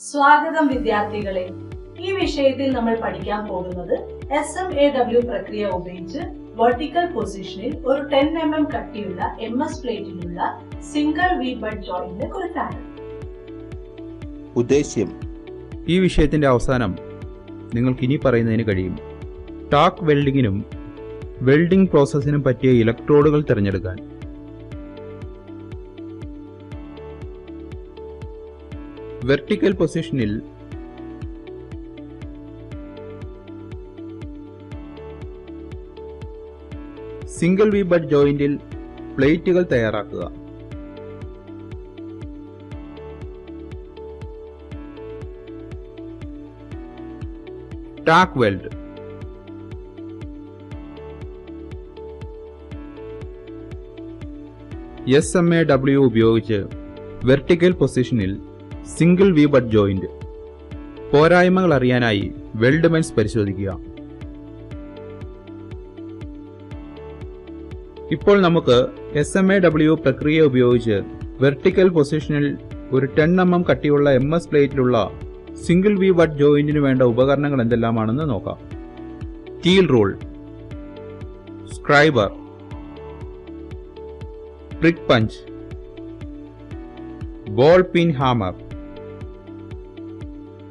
സ്വാഗതം വിദ്യാർത്ഥികളെ. ഈ വിഷയത്തിൽ നമ്മൾ പഠിക്കാൻ പോകുന്നത് SMAW പ്രക്രിയ ഉപയോഗിച്ച് വെർട്ടിക്കൽ പൊസിഷനിൽ ഒരു 10 mm കട്ടിയുള്ള MS പ്ലേറ്റിലുള്ള സിംഗിൾ വി ബഡ് ജോയിന്റിനെ കുറിച്ചാണ്. ഉദ്ദേശ്യം: ഈ വിഷയത്തിന്റെ അവസാനം നിങ്ങൾക്ക് ഇനി പറയുന്നതിന് കഴിയും. ടാക്ക് വെൽഡിങ്ങിനും വെൽഡിംഗ് പ്രോസസ്സിനും പറ്റിയ ഇലക്ട്രോഡുകൾ തിരഞ്ഞെടുക്കാൻ. വെർട്ടിക്കൽ പൊസിഷനിൽ സിംഗിൾ വി ബഡ് ജോയിന്റിൽ പ്ലേറ്റുകൾ തയ്യാറാക്കുക. Tack weld. SMAW ഉപയോഗിച്ച് വെർട്ടിക്കൽ പൊസിഷനിൽ സിംഗിൾ വി ബഡ് ജോയിന്റ്. പോരായ്മകൾ അറിയാനായി വെൽഡ്മെന്റ്സ് പരിശോധിക്കുക. ഇപ്പോൾ നമുക്ക് SMAW പ്രക്രിയ ഉപയോഗിച്ച് വെർട്ടിക്കൽ പൊസിഷനിൽ ഒരു 10 mm കട്ടിയുള്ള MS പ്ലേറ്റിലുള്ള സിംഗിൾ വി ബഡ് ജോയിന്റിന് വേണ്ട ഉപകരണങ്ങൾ എന്തെല്ലാമാണെന്ന് നോക്കാം. Steel rule, scriber, prick punch, ball pin hammer,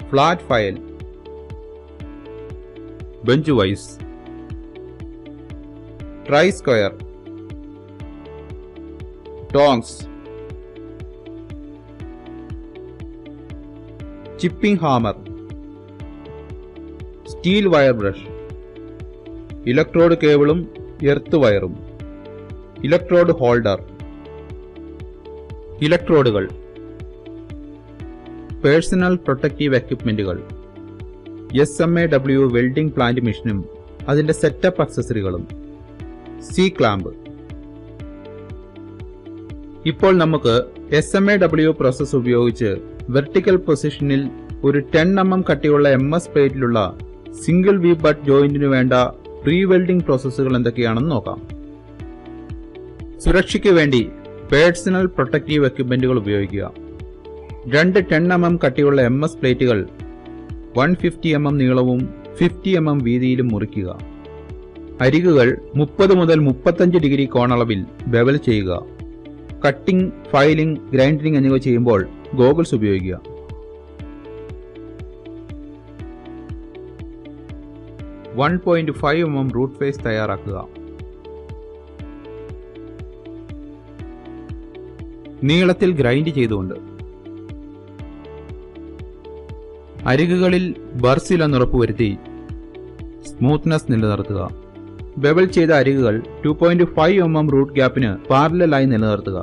flat file, bench vice, try square, tongs, chipping hammer, steel wire brush, electrode കേബിളും എർത്ത് വയറും, ഇലക്ട്രോഡ് ഹോൾഡർ. ഇലക്ട്രോഡുകൾ: പേഴ്സണൽ പ്രൊട്ടക്റ്റീവ് എക്യുപ്മെന്റുകൾ, SMAW വെൽഡിംഗ് പ്ലാന്റ് മെഷീനും അതിന്റെ സെറ്റപ്പ് അക്സസറികളും, സി ക്ലാമ്പ്. ഇപ്പോൾ നമുക്ക് SMAW process ഉപയോഗിച്ച് vertical പൊസിഷനിൽ ഒരു 10 mm കട്ടിയുള്ള MS പ്ലേറ്റിലുള്ള സിംഗിൾ വി ബഡ് ജോയിന്റിനു വേണ്ട പ്രീ വെൽഡിംഗ് പ്രോസസ്സുകൾ എന്തൊക്കെയാണെന്ന് നോക്കാം. സുരക്ഷയ്ക്ക് വേണ്ടി പേഴ്സണൽ പ്രൊട്ടക്റ്റീവ് എക്യുപ്മെന്റുകൾ ഉപയോഗിക്കുക. 2 10 mm കട്ടിയുള്ള MS പ്ലേറ്റുകൾ 150 mm നീളവും 50 mm വീതിയിലും മുറിക്കുക. അരികുകൾ 30 മുതൽ 35 ഡിഗ്രി കോണളവിൽ ബെവൽ ചെയ്യുക. കട്ടിംഗ്, ഫയലിംഗ്, ഗ്രൈൻഡിംഗ് എന്നിവ ചെയ്യുമ്പോൾ ഗോഗിൾസ് ഉപയോഗിക്കുക. .5 mm റൂട്ട് ഫേസ് തയ്യാറാക്കുക. നീളത്തിൽ ഗ്രൈൻഡ് ചെയ്തുകൊണ്ട്. അരികുകളിൽ ബർസിലെന്ന് ഉറപ്പുവരുത്തി സ്മൂത്ത്നെസ് നിലനിർത്തുക. ബെവൽ ചെയ്ത അരികുകൾ 2.5 mm റൂട്ട് ഗ്യാപ്പിന് പാരലലായി നിലനിർത്തുക.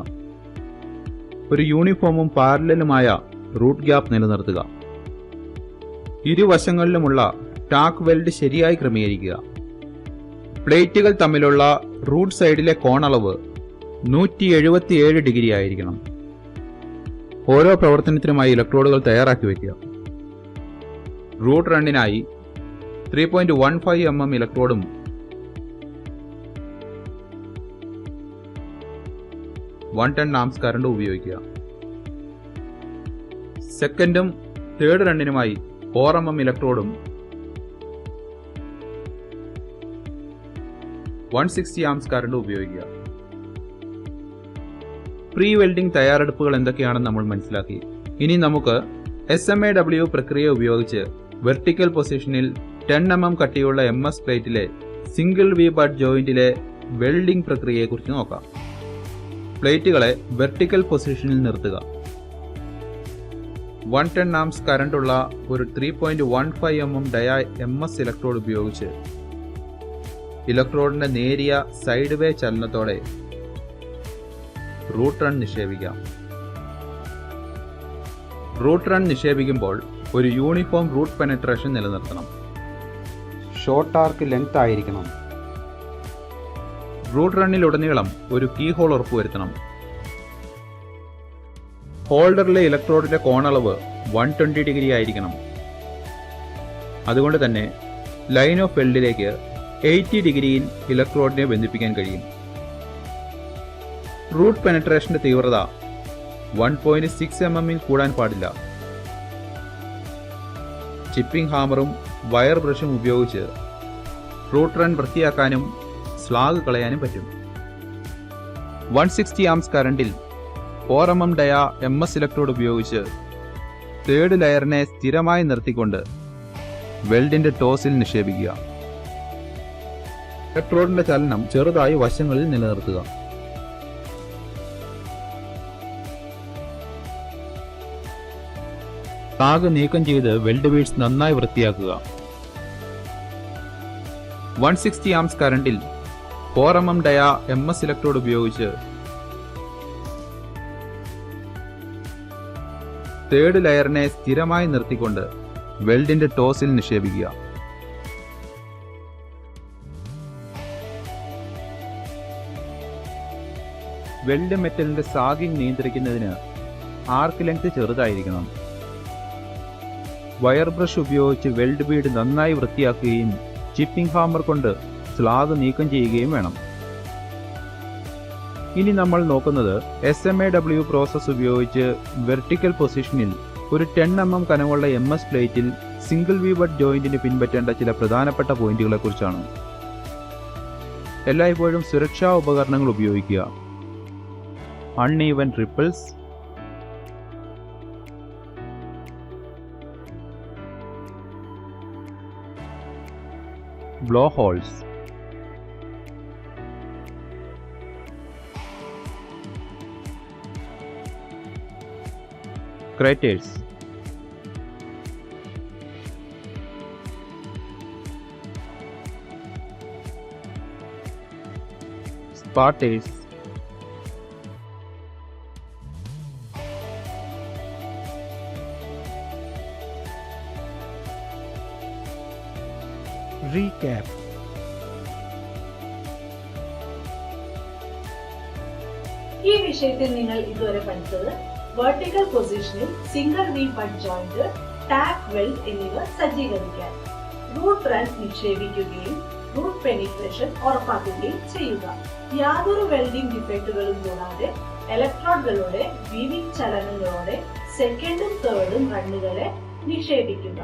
ഒരു യൂണിഫോമും പാരലലുമായ റൂട്ട് ഗ്യാപ്പ് നിലനിർത്തുക. ഇരുവശങ്ങളിലുമുള്ള ടാക്ക് വെൽഡ് ശരിയായി ക്രമീകരിക്കുക. പ്ലേറ്റുകൾ തമ്മിലുള്ള റൂട്ട് സൈഡിലെ കോണളവ് 177 ഡിഗ്രി ആയിരിക്കണം. ഓരോ പ്രവർത്തനത്തിനുമായി ഇലക്ട്രോഡുകൾ തയ്യാറാക്കി വയ്ക്കുക. റൂട്ട് റണ്ണിനായി 3.15 mm ഇലക്ട്രോഡും 110 amps കറണ്ടും ഉപയോഗിക്കുക. സെക്കൻഡും തേർഡ് റണ്ണിനുമായി 4 mm ഇലക്ട്രോഡും 160 amps കറണ്ടും ഉപയോഗിക്കുക. പ്രീ വെൽഡിംഗ് തയ്യാറെടുപ്പുകൾ എന്തൊക്കെയാണെന്ന് നമ്മൾ മനസ്സിലാക്കി. ഇനി നമുക്ക് SMAW പ്രക്രിയ ഉപയോഗിച്ച് വെർട്ടിക്കൽ പൊസിഷനിൽ 10 mm കട്ടിയുള്ള MS പ്ലേറ്റിലെ സിംഗിൾ വി ബഡ് ജോയിന്റിലെ വെൽഡിംഗ് പ്രക്രിയയെക്കുറിച്ച് നോക്കാം. പ്ലേറ്റുകളെ വെർട്ടിക്കൽ പൊസിഷനിൽ നിർത്തുക. 110 amps കറണ്ടുള്ള ഒരു 3.15 mm ഡയാ MS ഇലക്ട്രോഡ് ഉപയോഗിച്ച് ഇലക്ട്രോഡിന്റെ നേരിയ സൈഡ് വേ ചലനത്തോടെ റൂട്ട് റൺ നിക്ഷേപിക്കാം. റൂട്ട് റൺ നിക്ഷേപിക്കുമ്പോൾ ഒരു യൂണിഫോം റൂട്ട് പെനട്രേഷൻ നിലനിർത്തണം. ഷോർട്ട് ആർക്ക് ലെങ്ത് ആയിരിക്കണം. റൂട്ട് റണ്ണിലുടനീളം ഒരു കീ ഹോൾ ഉറപ്പുവരുത്തണം. ഹോൾഡറിലെ ഇലക്ട്രോഡിന്റെ കോണളവ് 120 ഡിഗ്രി ആയിരിക്കണം. അതുകൊണ്ട് തന്നെ ലൈൻ ഓഫ് വെൽഡിലേക്ക് 80 ഡിഗ്രിയിൽ ഇലക്ട്രോഡിനെ ബന്ധിപ്പിക്കാൻ കഴിയും. റൂട്ട് പെനട്രേഷന്റെ തീവ്രത 1.6 mm കൂടാൻ പാടില്ല. ചിപ്പിംഗ് ഹാമറും വയർ ബ്രഷും ഉപയോഗിച്ച് റൂട്ട് റൺ വൃത്തിയാക്കാനും സ്ലാഗ് കളയാനും പറ്റും. 160 ആംസ് കറണ്ടിൽ 4 mm ഡയ MS ഇലക്ട്രോഡ് ഉപയോഗിച്ച് തേർഡ് ലെയറിനെ സ്ഥിരമായി നിർത്തിക്കൊണ്ട് വെൽഡിന്റെ ടോസിൽ നിക്ഷേപിക്കുക. ഇലക്ട്രോഡിന്റെ ചലനം ചെറുതായി വശങ്ങളിൽ നിലനിർത്തുക. താഗ് നീക്കം ചെയ്ത് വെൽഡ് ബീഡ്സ് നന്നായി വൃത്തിയാക്കുക. 160 ആംസ് കറണ്ടിൽ 4 mm ഡയ MS ഇലക്ട്രോഡ് ഉപയോഗിച്ച് തേർഡ് ലെയറിനെ സ്ഥിരമായി നിർത്തിക്കൊണ്ട് വെൽഡിന്റെ ടോസിൽ നിക്ഷേപിക്കുക. വെൽഡ് മെറ്റലിന്റെ സാഗിംഗ് നിയന്ത്രിക്കുന്നതിന് ആർക്ക് ലെങ്ത് ചെറുതായിരിക്കണം. വയർ ബ്രഷ് ഉപയോഗിച്ച് വെൽഡ് ബീഡ് നന്നായി വൃത്തിയാക്കുകയും ചിപ്പിംഗ് ഹാമർ കൊണ്ട് സ്ലാഗ് നീക്കം ചെയ്യുകയും വേണം. ഇനി നമ്മൾ നോക്കുന്നത് SMAW പ്രോസസ് ഉപയോഗിച്ച് വെർട്ടിക്കൽ പൊസിഷനിൽ ഒരു 10 mm കനമുള്ള MS പ്ലേറ്റിൽ സിംഗിൾ വി ബട്ട് ജോയിന്റിന് പിൻപറ്റേണ്ട ചില പ്രധാനപ്പെട്ട പോയിന്റുകളെ കുറിച്ചാണ്. എല്ലായ്പ്പോഴും സുരക്ഷാ ഉപകരണങ്ങൾ ഉപയോഗിക്കുക. Uneven ripples, blow holes, craters, sparters, recap. ഈ വിഷയത്തിൽ നിങ്ങൾ ഇതുവരെ പഠിച്ചത് വെർട്ടിക്കൽ പൊസിഷനിൽ single V butt joint, tap weld എന്നിവ സജ്ജീകരിക്കാൻ, റൂട്ട് റൺ നിക്ഷേപിക്കുകയും റൂട്ട് പെനിട്രേഷൻ ഉറപ്പാക്കുകയും ചെയ്യുക. യാതൊരു വെൽഡിംഗ് ഡിഫക്റ്റുകളും കൂടാതെ ഇലക്ട്രോഡുകളുടെ വിവിധ ചലനങ്ങളോടെ സെക്കൻഡും തേർഡും റണ്ണുകളെ നിക്ഷേപിക്കുക.